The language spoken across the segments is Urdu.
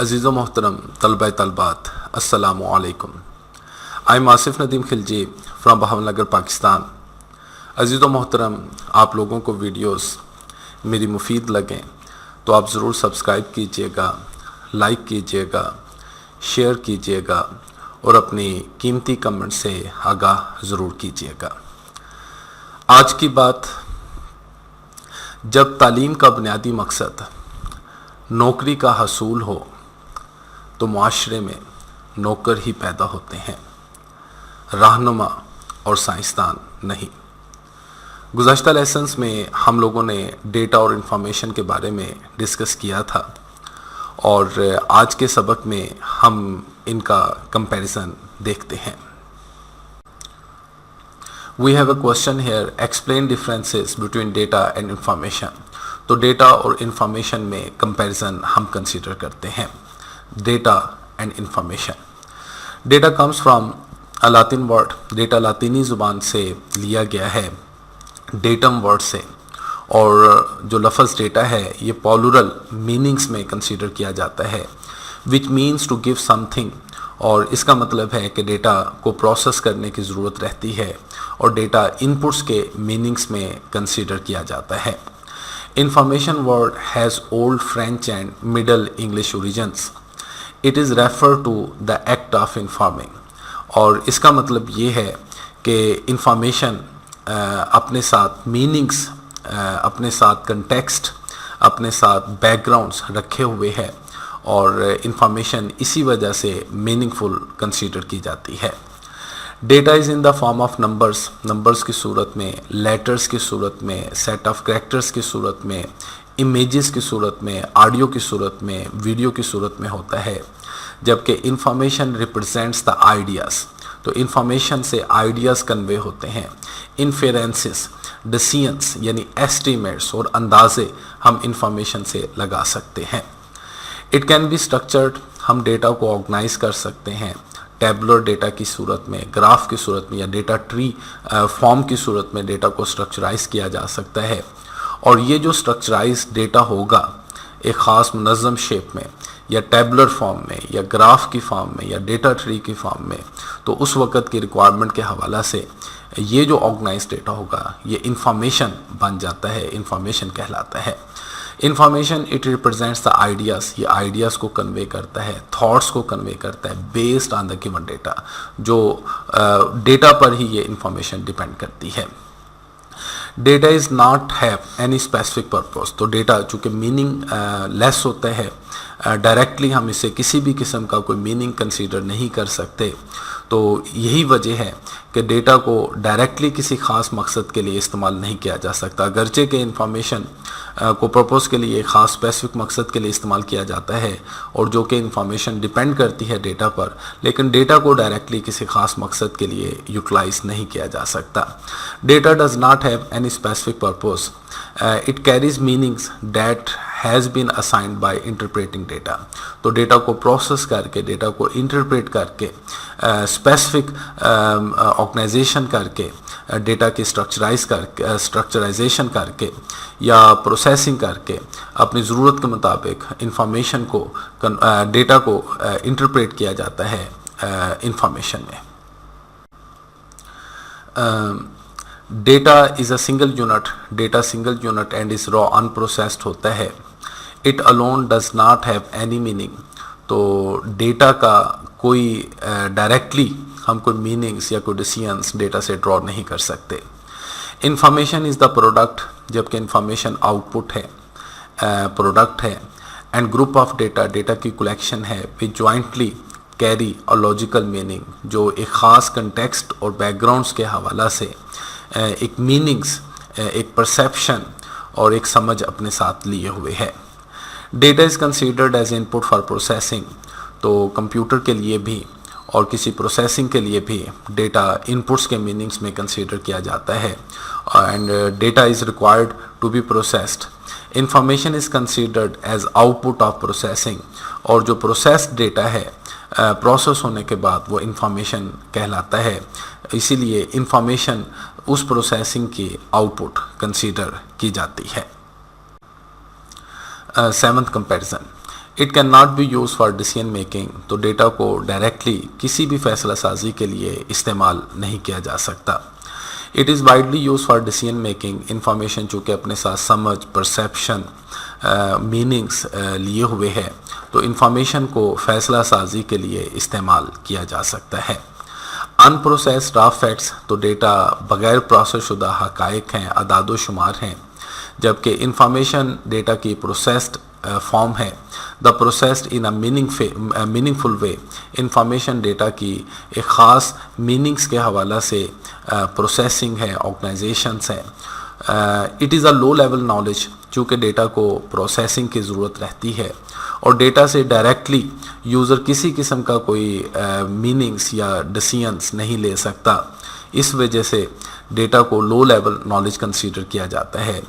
عزیز و محترم طلبہ طلبات السلام علیکم. I am Asif Nadeem Khilji from Bahawalnagar Pakistan. عزیز و محترم آپ لوگوں کو ویڈیوز میری مفید لگیں تو آپ ضرور سبسکرائب کیجئے گا، لائک کیجئے گا، شیئر کیجئے گا اور اپنی قیمتی کمنٹ سے آگاہ ضرور کیجئے گا. آج کی بات، جب تعلیم کا بنیادی مقصد نوکری کا حصول ہو تو معاشرے میں نوکر ہی پیدا ہوتے ہیں، رہنما اور سائنسدان نہیں. گزشتہ لیسنز میں ہم لوگوں نے ڈیٹا اور انفارمیشن کے بارے میں ڈسکس کیا تھا اور آج کے سبق میں ہم ان کا کمپیریزن دیکھتے ہیں. We have a question here. Explain differences between data and information. تو ڈیٹا اور انفارمیشن میں کمپیریزن ہم کنسیڈر کرتے ہیں. Data and information. Data comes from Latin word. Data لاطینی زبان سے لیا گیا ہے، ڈیٹم ورڈ سے، اور جو لفظ ڈیٹا ہے یہ پلورل میننگز میں کنسیڈر کیا جاتا ہے، which means to give something. اور اس کا مطلب ہے کہ ڈیٹا کو پروسیس کرنے کی ضرورت رہتی ہے اور ڈیٹا ان پٹس کے میننگز میں کنسیڈر کیا جاتا ہے. Information word has old French and middle English origins. It is refer to the act of informing. اور اس کا مطلب یہ ہے کہ انفارمیشن اپنے ساتھ میننگز، اپنے ساتھ کنٹیکسٹ، اپنے ساتھ بیک گراؤنڈز رکھے ہوئے ہے اور انفارمیشن اسی وجہ سے میننگ فل کنسیڈر کی جاتی ہے. Data is in the form of numbers. Numbers کی صورت میں، لیٹرز کی صورت میں، سیٹ آف کریکٹرز کی صورت میں، امیجز کی صورت میں، آڈیو کی صورت میں، ویڈیو کی صورت میں ہوتا ہے. جبکہ انفارمیشن ریپرزینٹس دا آئیڈیاز. تو انفارمیشن سے آئیڈیاز کنوے ہوتے ہیں. انفیرنسز، ڈیسیژنس یعنی ایسٹیمیٹس اور اندازے ہم انفارمیشن سے لگا سکتے ہیں. It can be structured. ہم ڈیٹا کو آرگنائز کر سکتے ہیں ٹیبلر ڈیٹا کی صورت میں، گراف کی صورت میں، یا ڈیٹا ٹری فارم کی صورت میں ڈیٹا کو اسٹرکچرائز کیا جا سکتا ہے. اور یہ جو اسٹرکچرائز ڈیٹا ہوگا ایک خاص منظم شیپ میں، یا ٹیبلر فارم میں، یا گراف کی فارم میں، یا ڈیٹا ٹری کی فارم میں، تو اس وقت کی ریکوائرمنٹ کے حوالہ سے یہ جو آرگنائز ڈیٹا ہوگا یہ انفارمیشن بن جاتا ہے، انفارمیشن کہلاتا ہے. Information it represents the ideas. یہ آئیڈیاز کو کنوے کرتا ہے، تھاٹس کو کنوے کرتا ہے based on the given data. جو ڈیٹا پر ہی یہ انفارمیشن ڈیپینڈ کرتی ہے. Data is not have any specific purpose. تو ڈیٹا چونکہ میننگ لیس ہوتا ہے، ڈائریکٹلی ہم اسے کسی بھی قسم کا کوئی میننگ کنسیڈر نہیں کر سکتے. تو یہی وجہ ہے کہ ڈیٹا کو ڈائریکٹلی کسی خاص مقصد کے لیے استعمال نہیں کیا جا سکتا. اگرچہ کہ انفارمیشن کو پرپوز کے لیے خاص اسپیسیفک مقصد کے لیے استعمال کیا جاتا ہے اور جو کہ انفارمیشن ڈیپینڈ کرتی ہے ڈیٹا پر، لیکن ڈیٹا کو ڈائریکٹلی کسی خاص مقصد کے لیے یوٹیلائز نہیں کیا جا سکتا. Data does not have any specific purpose. It carries meanings that has been assigned by interpreting data. تو ڈیٹا کو پروسیس کر کے، ڈیٹا کو انٹرپریٹ کر کے، اسپیسیفک آرگنائزیشن کر کے، ڈیٹا کی اسٹرکچرائزیشن کر کے یا پروسیسنگ کر کے اپنی ضرورت کے مطابق انفارمیشن کو، ڈیٹا کو انٹرپریٹ کیا جاتا ہے انفارمیشن میں. Data is a single unit. Data single unit and is را انپروسیسڈ ہوتا ہے. It alone does not have any meaning. تو ڈیٹا کا کوئی ڈائریکٹلی ہم کوئی میننگس یا کوئی ڈیسیژنس ڈیٹا سے ڈرا نہیں کر سکتے. Information is the product. جبکہ انفارمیشن آؤٹ پٹ ہے، پروڈکٹ ہے. And group of data, data کی کلیکشن ہے وچ جوائنٹلی کیری اور لاجیکل میننگ، جو ایک خاص کنٹیکسٹ اور بیک گراؤنڈس کے حوالہ سے ایک میننگز، ایک پرسیپشن اور ایک سمجھ اپنے ساتھ لیے ہوئے ہے. Data is considered as in put for processing. تو کمپیوٹر کے لیے بھی اور کسی پروسیسنگ کے لیے بھی ڈیٹا ان پٹس کے میننگز میں کنسیڈر کیا جاتا ہے. And data is required to be processed. Information is considered as output of processing. اور جو پروسیسڈ ڈیٹا ہے پروسیس ہونے کے بعد وہ انفارمیشن کہلاتا ہے. اسی لیے انفارمیشن اس پروسیسنگ کی آؤٹ پٹ کنسیڈر کی جاتی ہے. Seventh comparison. It can not be use for decision making. تو ڈیٹا کو ڈائریکٹلی کسی بھی فیصلہ سازی کے لیے استعمال نہیں کیا جا سکتا. It is widely use for decision making. Information چونکہ اپنے ساتھ سمجھ، پرسیپشن، میننگس لیے ہوئے ہے، تو انفارمیشن کو فیصلہ سازی کے لیے استعمال کیا جا سکتا ہے. Unprocessed raw facts. تو ڈیٹا بغیر پروسیس شدہ حقائق ہیں، اعداد و شمار ہیں، جبکہ انفارمیشن ڈیٹا کی پروسیسڈ فارم ہے. The processed in a meaningful way. Information data کی ایک خاص میننگس کے حوالہ سے پروسیسنگ ہے، آرگنائزیشنس ہیں. It is a low level knowledge. چونکہ ڈیٹا کو پروسیسنگ کی ضرورت رہتی ہے اور ڈیٹا سے ڈائریکٹلی یوزر کسی قسم کا کوئی میننگس یا ڈیسیژنس نہیں لے سکتا، اس وجہ سے ڈیٹا کو لو لیول نالج کنسیڈر کیا جاتا ہے.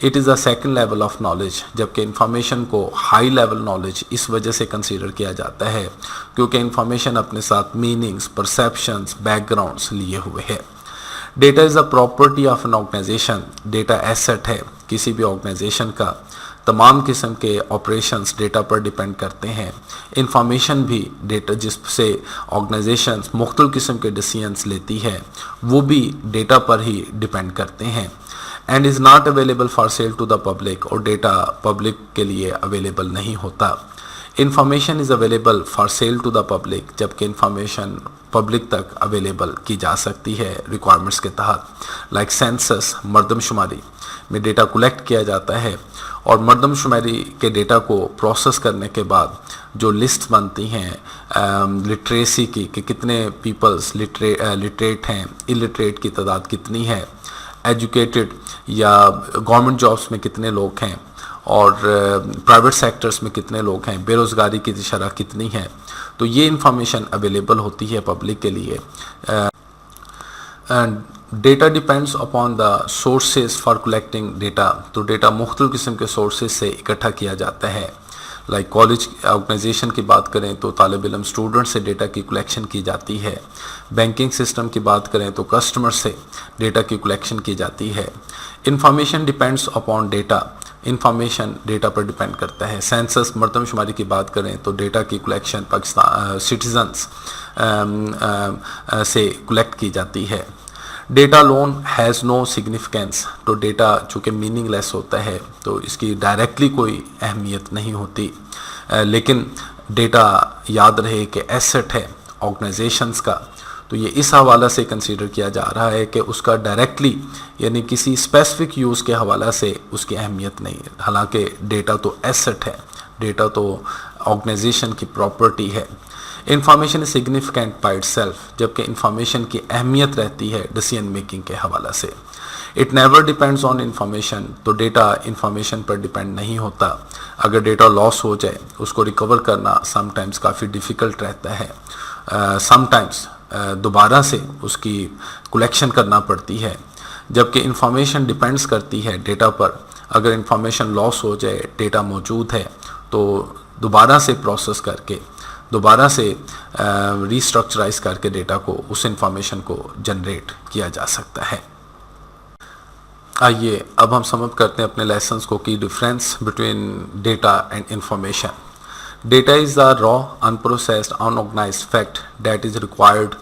It is a second level of knowledge. جبکہ انفارمیشن کو ہائی لیول نالج اس وجہ سے کنسیڈر کیا جاتا ہے کیونکہ انفارمیشن اپنے ساتھ میننگس، پرسیپشنز، بیک گراؤنڈس لیے ہوئے ہے. Data is a property of an organization. Data asset ہے کسی بھی آرگنائزیشن کا. تمام قسم کے آپریشنز ڈیٹا پر ڈیپینڈ کرتے ہیں. انفارمیشن بھی ڈیٹا جس سے آرگنائزیشنز مختلف قسم کے ڈیسیژنس لیتی ہے وہ بھی ڈیٹا پر ہی ڈیپینڈ کرتے ہیں. And is not available for sale to the public. اور ڈیٹا پبلک کے لیے اویلیبل نہیں ہوتا. Information is available for sale to the public. جبکہ انفارمیشن پبلک تک اویلیبل کی جا سکتی ہے ریکوائرمنٹس کے تحت. لائک سینسس، مردم شماری میں ڈیٹا کلیکٹ کیا جاتا ہے اور مردم شماری کے ڈیٹا کو پروسیس کرنے کے بعد جو لسٹ بنتی ہیں لٹریسی کی کہ کتنے پیپلز لٹریٹ ہیں، الٹریٹ کی تعداد کتنی ہے، ایجوکیٹڈ یا گورنمنٹ جابس میں کتنے لوگ ہیں اور پرائیویٹ سیکٹرز میں کتنے لوگ ہیں، بے روزگاری کی شرح کتنی ہے، تو یہ انفارمیشن اویلیبل ہوتی ہے پبلک کے لیے. Data depends upon the sources for collecting data. تو ڈیٹا مختلف قسم کے سورسز سے اکٹھا کیا جاتا ہے. لائک کالج آرگنائزیشن کی بات کریں تو طالب علم اسٹوڈنٹ سے ڈیٹا کی کلیکشن کی جاتی ہے. بینکنگ سسٹم کی بات کریں تو کسٹمر سے ڈیٹا کی کلیکشن کی جاتی ہے. Information depends upon data. Information data پر ڈیپینڈ کرتا ہے. سینسس، مردم شماری کی بات کریں تو ڈیٹا کی کلیکشن پاکستان سٹیزنس سے کلیکٹ کی جاتی ہے. Data loan has no significance. تو ڈیٹا چونکہ میننگ لیس ہوتا ہے تو اس کی ڈائریکٹلی کوئی اہمیت نہیں ہوتی، لیکن ڈیٹا یاد رہے کہ ایسٹ ہے آرگنائزیشنز کا، تو یہ اس حوالہ سے کنسیڈر کیا جا رہا ہے کہ اس کا ڈائریکٹلی یعنی کسی اسپیسیفک یوز کے حوالہ سے اس کی اہمیت نہیں ہے. حالانکہ ڈیٹا تو ایسٹ ہے، ڈیٹا تو آرگنائزیشن کی پراپرٹی ہے. Information is significant by it self. جبکہ انفارمیشن کی اہمیت رہتی ہے ڈیسیژن میکنگ کے حوالہ سے. It never depends on information. تو ڈیٹا انفارمیشن پر ڈیپینڈ نہیں ہوتا. اگر ڈیٹا لاس ہو جائے اس کو ریکور کرنا سم ٹائمز کافی ڈیفیکلٹ رہتا ہے. سم ٹائمز دوبارہ سے اس کی کلیکشن کرنا پڑتی ہے. جبکہ انفارمیشن ڈیپینڈز کرتی ہے ڈیٹا پر. اگر انفارمیشن لاس ہو جائے، ڈیٹا موجود ہے تو دوبارہ سے پروسیس کر کے دوبارہ سے ریسٹرکچرائز کر کے ڈیٹا کو اس انفارمیشن کو جنریٹ کیا جا سکتا ہے. آئیے اب ہم سمجھ کرتے ہیں اپنے لیسنس کو کی difference between data and information. Data is the raw unprocessed unorganized fact that is required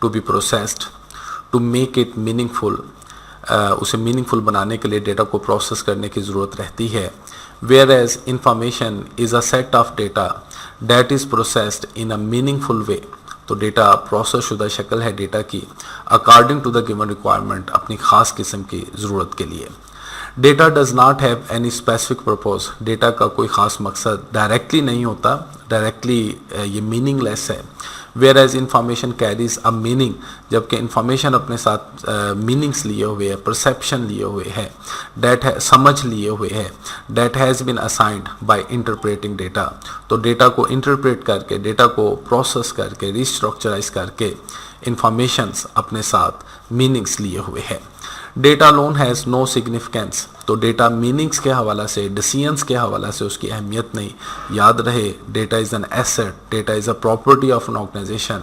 to be processed to make it meaningful. اسے میننگ فل بنانے کے لیے ڈیٹا کو پروسیس کرنے کی ضرورت رہتی ہے. whereas information is a set of data that is processed in a meaningful way. تو ڈیٹا پروسیس شدہ شکل ہے ڈیٹا کی according to the given requirement, اپنی خاص قسم کی ضرورت کے لیے. Data does not have any specific purpose. Data کا کوئی خاص مقصد ڈائریکٹلی نہیں ہوتا، ڈائریکٹلی یہ میننگ لیس ہے. Where as information carries a meaning. جبکہ انفارمیشن اپنے ساتھ میننگس لیے ہوئے ہے، پرسیپشن لیے ہوئے ہے، سمجھ لیے ہوئے ہے. That has been assigned by interpreting data. تو ڈیٹا کو انٹرپریٹ کر کے، ڈیٹا کو پروسیس کر کے، ریسٹرکچرائز کر کے انفارمیشنس اپنے ساتھ میننگس لیے ہوئے ہے. Data loan has no significance. تو ڈیٹا میننگس کے حوالہ سے، ڈیسیژنس کے حوالہ سے اس کی اہمیت نہیں. یاد رہے data is an asset, data is a property of an organization.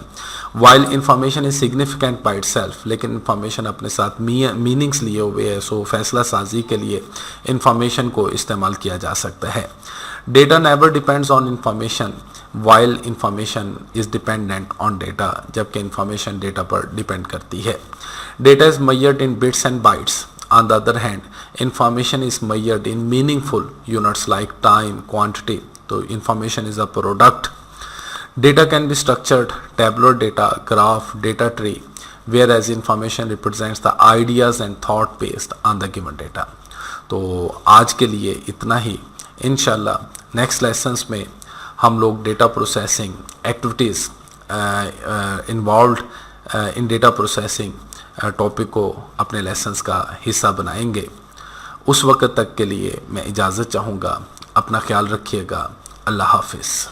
While information is significant by itself. لیکن انفارمیشن اپنے ساتھ میننگس لیے ہوئے ہے، سو فیصلہ سازی کے لیے انفارمیشن کو استعمال کیا جا سکتا ہے. Data never depends on information while information is dependent on data, جبکہ information data پر depend کرتی ہے. Data is measured in bits and bytes. On the other hand, information is measured in meaningful units like time, quantity. So information is a product. Data can be structured, tabular data, graph, data tree, whereas information represents the ideas and thought based on the given data. تو آج کے لیے اتنا ہی. انشاءاللہ نیکسٹ لیسنس میں ہم لوگ data processing activities involved in data processing topic کو اپنے لیسنس کا حصہ بنائیں گے. اس وقت تک کے لیے میں اجازت چاہوں گا. اپنا خیال رکھیے گا. اللہ حافظ.